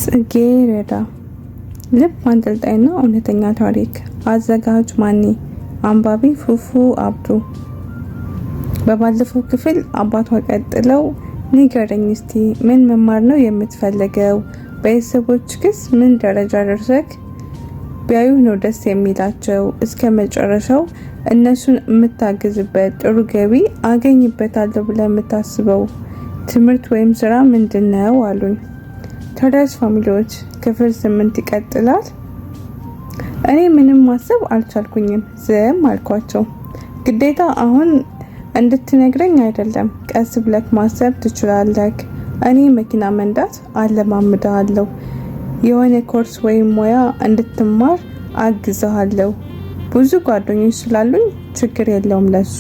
ጽጌረዳ ልብ አንጠልጣይና እውነተኛ ታሪክ። አዘጋጅ ማኒ፣ አንባቢ ፉፉ አብዱ። በባለፈው ክፍል አባቷ ቀጥለው ንገረኝ እስቲ ምን መማር ነው የምትፈልገው? ቤተሰቦችክስ ምን ደረጃ ደርሰክ ቢያዩ ነው ደስ የሚላቸው? እስከ መጨረሻው እነሱን የምታግዝበት ጥሩ ገቢ አገኝበታለሁ ብለህ የምታስበው ትምህርት ወይም ስራ ምንድነው አሉኝ። ታዲያስ ፋሚሊዎች ክፍል 8 ይቀጥላል። እኔ ምንም ማሰብ አልቻልኩኝም፣ ዝም አልኳቸው። ግዴታ አሁን እንድትነግረኝ አይደለም፣ ቀስ ብለክ ማሰብ ትችላለክ። እኔ መኪና መንዳት አለማምዳለሁ፣ የሆነ ኮርስ ወይም ሙያ እንድትማር አግዛለሁ። ብዙ ጓደኞች ስላሉኝ ችግር የለውም ለሱ።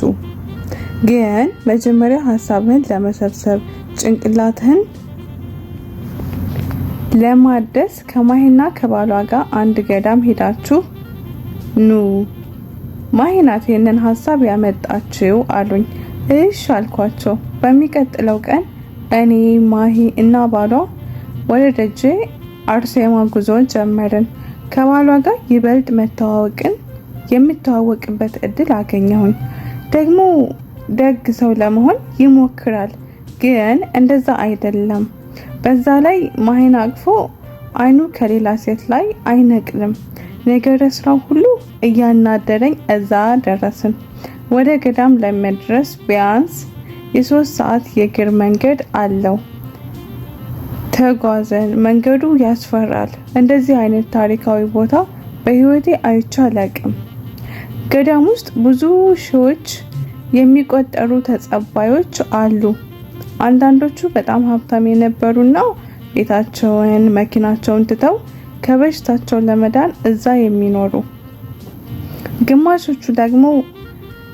ግን መጀመሪያ ሀሳብህን ለመሰብሰብ ጭንቅላትህን ለማደስ ከማሂና ከባሏ ጋር አንድ ገዳም ሄዳችሁ ኑ። ማሂ ናት ይህንን ሀሳብ ያመጣችው አሉኝ። እሺ አልኳቸው። በሚቀጥለው ቀን እኔ ማሂ እና ባሏ ወደ ደጄ አርሴማ ጉዞ ጀመርን። ከባሏ ጋር ይበልጥ የምተዋወቅበት እድል አገኘሁኝ። ደግሞ ደግ ሰው ለመሆን ይሞክራል፣ ግን እንደዛ አይደለም። በዛ ላይ ማሂን አቅፎ አይኑ ከሌላ ሴት ላይ አይነቅልም። ነገረ ስራው ሁሉ እያናደረኝ እዛ ደረስን። ወደ ገዳም ለመድረስ ቢያንስ የ3 ሰዓት የእግር መንገድ አለው። ተጓዘን። መንገዱ ያስፈራል። እንደዚህ አይነት ታሪካዊ ቦታ በህይወቴ አይቼ አላውቅም። ገዳም ውስጥ ብዙ ሺዎች የሚቆጠሩ ተጸባዮች አሉ። አንዳንዶቹ በጣም ሀብታም የነበሩና ቤታቸውን መኪናቸውን ትተው ከበሽታቸው ለመዳን እዛ የሚኖሩ፣ ግማሾቹ ደግሞ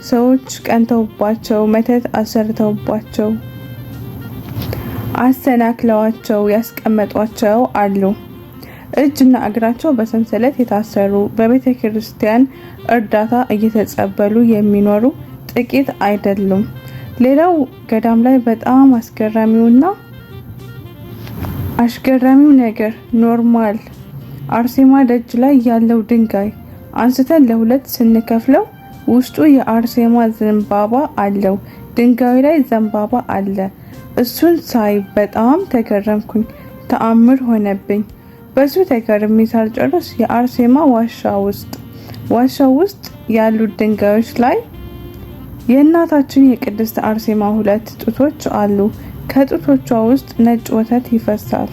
ሰዎች ቀንተውባቸው መተት አሰርተውባቸው አሰናክለዋቸው ያስቀመጧቸው አሉ። እጅና እግራቸው በሰንሰለት የታሰሩ በቤተ ክርስቲያን እርዳታ እየተጸበሉ የሚኖሩ ጥቂት አይደሉም። ሌላው ገዳም ላይ በጣም አስገራሚው ነገር ኖርማል አርሴማ ደጅ ላይ ያለው ድንጋይ አንስተን ለሁለት ስንከፍለው ውስጡ የአርሴማ ዘንባባ አለው። ድንጋዩ ላይ ዘንባባ አለ። እሱን ሳይ በጣም ተገረምኩኝ። ተአምር ሆነብኝ። በሱ ተገርሜ ሳልጨርስ የአርሴማ ዋሻው ውስጥ ያሉት ድንጋዮች ላይ የእናታችን የቅድስት አርሴማ 2 ጡቶች አሉ። ከጡቶቿ ውስጥ ነጭ ወተት ይፈሳል።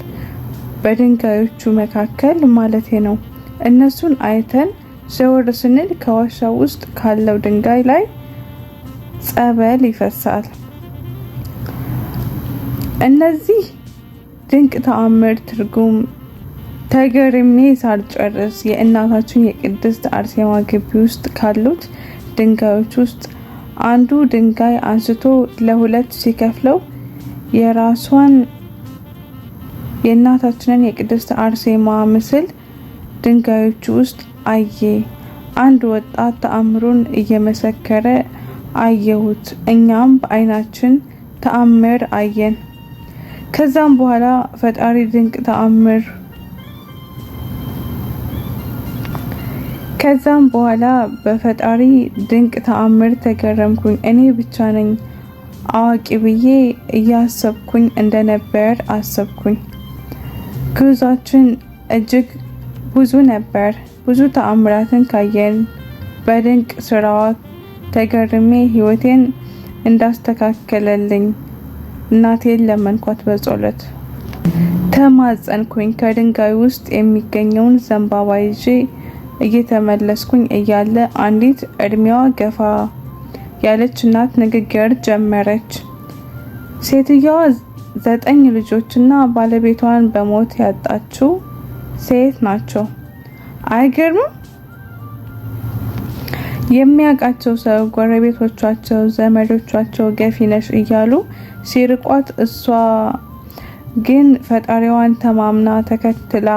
በድንጋዮቹ መካከል ማለቴ ነው። እነሱን አይተን ዘወር ስንል ከዋሻው ውስጥ ካለው ድንጋይ ላይ ጸበል ይፈሳል። እነዚህ ድንቅ ተአምር ትርጉም ተገርሜ ሳልጨርስ የእናታችን የቅድስት አርሴማ ግቢ ውስጥ ካሉት ድንጋዮች ውስጥ አንዱ ድንጋይ አንስቶ ለሁለት ሲከፍለው የእናታችንን የቅድስት አርሴማ ምስል ድንጋዮቹ ውስጥ አየ። አንድ ወጣት ተአምሩን እየመሰከረ አየሁት። እኛም በአይናችን ተአምር አየን። ከዛም በኋላ በፈጣሪ ድንቅ ተአምር ተገረምኩኝ። እኔ ብቻ ነኝ አዋቂ ብዬ እያሰብኩኝ እንደነበር አሰብኩኝ። ጉዟችን እጅግ ብዙ ነበር። ብዙ ተአምራትን ካየን። በድንቅ ስራዋ ተገርሜ ህይወቴን እንዳስተካከለልኝ እናቴን ለመንኳት። በጸሎት ተማጸንኩኝ። ከድንጋይ ውስጥ የሚገኘውን ዘንባባ ይዤ እየተመለስኩኝ እያለ አንዲት እድሜዋ ገፋ ያለች እናት ንግግር ጀመረች። ሴትየዋ 9 ልጆችና ባለቤቷን በሞት ያጣችው ሴት ናቸው። አይገርምም? የሚያውቃቸው ሰው፣ ጎረቤቶቻቸው፣ ዘመዶቻቸው ገፊ ነሽ እያሉ ሲርቋት፣ እሷ ግን ፈጣሪዋን ተማምና ተከትላ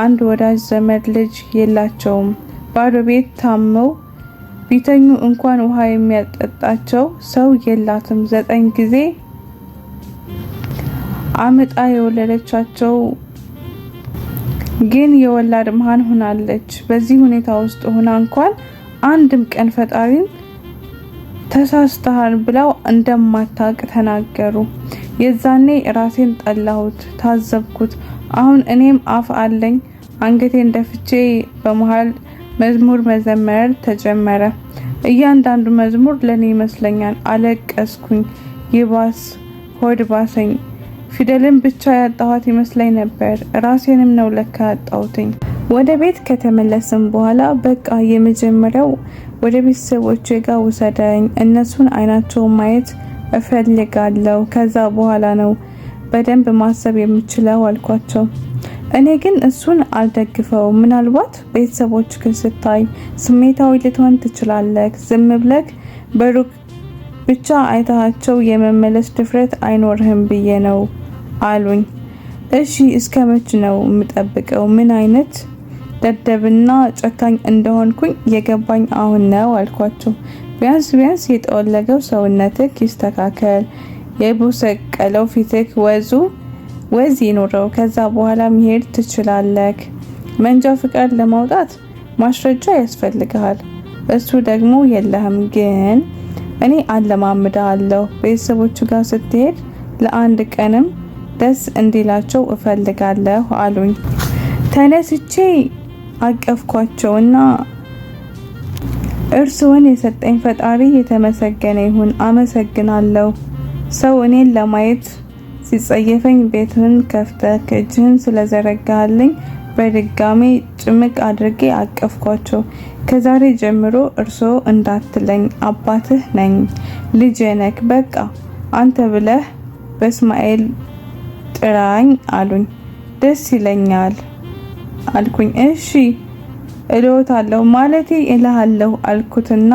አንድ ወዳጅ ዘመድ ልጅ የላቸውም። ባዶ ቤት ታመው ቢተኙ እንኳን ውሃ የሚያጠጣቸው ሰው የላትም። 9 ጊዜ አምጣ የወለደቻቸው ግን የወላድ መሃን ሆናለች። በዚህ ሁኔታ ውስጥ ሆና እንኳን አንድም ቀን ፈጣሪን ተሳስተሃል ብለው እንደማታውቅ ተናገሩ። የዛኔ ራሴን ጠላሁት፣ ታዘብኩት። አሁን እኔም አፍ አለኝ። አንገቴን ደፍቼ በመሃል መዝሙር መዘመር ተጀመረ። እያንዳንዱ መዝሙር ለኔ ይመስለኛል። አለቀስኩኝ። ይባስ ሆድ ባሰኝ። ፊደልን ብቻ ያጣኋት ይመስለኝ ነበር። ራሴንም ነው ለካ ያጣሁትኝ። ወደ ቤት ከተመለስን በኋላ በቃ የመጀመሪያው ወደ ቤተሰቦቼ ጋር ውሰደኝ፣ እነሱን አይናቸውን ማየት እፈልጋለሁ። ከዛ በኋላ ነው በደንብ ማሰብ የምችለው አልኳቸው። እኔ ግን እሱን አልደግፈውም። ምናልባት ቤተሰቦችህን ስታይ ስሜታዊ ልትሆን ትችላለህ። ዝም ብለህ በሩቅ ብቻ አይታቸው የመመለስ ድፍረት አይኖርህም ብዬ ነው አሉኝ። እሺ እስከ መች ነው የምጠብቀው? ምን አይነት ደደብና ጨካኝ እንደሆንኩኝ የገባኝ አሁን ነው አልኳቸው። ቢያንስ የጠወለገው ሰውነትህ ይስተካከል፣ የቦሰቀለው ፊትህ ወዝ ይኖረው። ከዛ በኋላ መሄድ ትችላለህ። መንጃ ፍቃድ ለማውጣት ማስረጃ ያስፈልጋል። እሱ ደግሞ የለህም። ግን እኔ አለማምዳለሁ። ቤተሰቦቹ ጋር ስትሄድ ለአንድ ቀንም ደስ እንዲላቸው እፈልጋለሁ አሉኝ። ተነስቼ አቀፍኳቸውና እርስዎን የሰጠኝ ፈጣሪ የተመሰገነ ይሁን፣ አመሰግናለሁ። ሰው እኔን ለማየት ሲጸየፈኝ ቤትህን ከፍተህ እጅህን ስለዘረጋልኝ በድጋሚ ጭምቅ አድርጌ አቀፍኳቸው። ከዛሬ ጀምሮ እርስዎ እንዳትለኝ፣ አባትህ ነኝ፣ ልጄ ነህ። በቃ አንተ ብለህ በእስማኤል ጥራኝ አሉኝ። ደስ ይለኛል አልኩኝ። እሺ እልዎታለሁ ማለቴ እልሃለሁ አልኩትና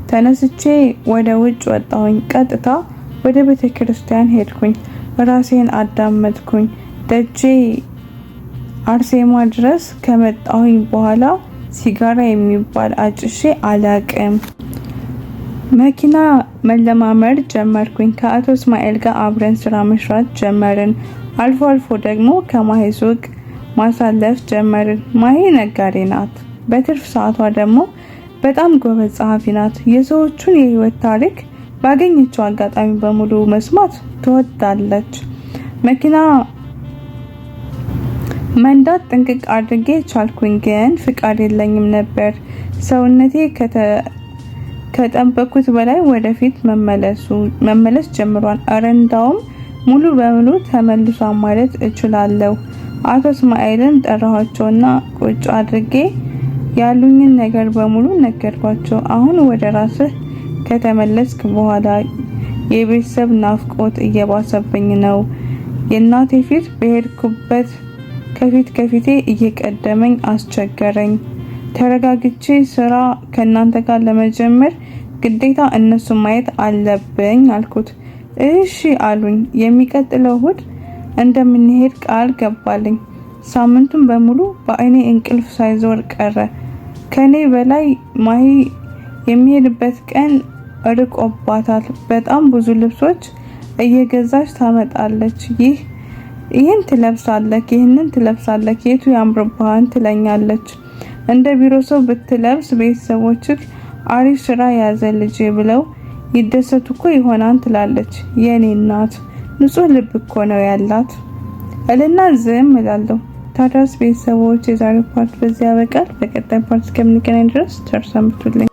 ተነስቼ ወደ ውጭ ወጣሁኝ። ቀጥታ ወደ ቤተ ክርስቲያን ሄድኩኝ። ራሴን አዳመጥኩኝ። ደጄ አርሴማ ድረስ ከመጣሁኝ በኋላ ሲጋራ የሚባል አጭሼ አላቅም። መኪና መለማመድ ጀመርኩኝ። ከአቶ እስማኤል ጋር አብረን ስራ መስራት ጀመርን። አልፎ አልፎ ደግሞ ከማሂ ሱቅ ማሳለፍ ጀመርን። ማሂ ነጋዴ ናት። በትርፍ ሰዓቷ ደግሞ በጣም ጎበዝ ጸሐፊ ናት። የሰዎቹን የህይወት ታሪክ ባገኘችው አጋጣሚ በሙሉ መስማት ትወዳለች። መኪና መንዳት ጥንቅቅ አድርጌ ቻልኩኝ፣ ግን ፍቃድ የለኝም ነበር። ሰውነቴ ከጠበቅኩት በላይ ወደፊት መመለስ ጀምሯል። ኧረ እንዳውም ሙሉ በሙሉ ተመልሷል ማለት እችላለሁ። አቶ እስማኤልን ጠራኋቸውና ቁጭ አድርጌ ያሉኝን ነገር በሙሉ ነገርኳቸው። አሁን ወደ ራስህ ከተመለስክ በኋላ የቤተሰብ ናፍቆት እየባሰብኝ ነው። የእናቴ ፊት በሄድኩበት ከፊቴ እየቀደመኝ አስቸገረኝ። ተረጋግቼ ስራ ከእናንተ ጋር ለመጀመር ግዴታ እነሱ ማየት አለብኝ አልኩት። እሺ አሉኝ። የሚቀጥለው እሁድ እንደምንሄድ ቃል ገባልኝ። ሳምንቱን በሙሉ በአይኔ እንቅልፍ ሳይዞር ቀረ። ከኔ በላይ ማሂ የሚሄድበት ቀን ርቆባታል። በጣም ብዙ ልብሶች እየገዛች ታመጣለች። ይህን ትለብሳለህ፣ ይህንን ትለብሳለህ፣ የቱ ያምርብሃል ትለኛለች። እንደ ቢሮ ሰው ብትለብስ ቤተሰቦችህ አሪፍ ስራ ያዘ ልጄ ብለው ይደሰቱ እኮ ይሆናል ትላለች። የኔ እናት ንጹህ ልብ እኮ ነው ያላት እልና ዝም እላለሁ። ታዲያስ ቤተሰቦች የዛሬው ፓርት በዚህ ያበቃል። በቀጣይ ፓርት እስከምንገናኝ ድረስ ቸር ሰንብቱልኝ።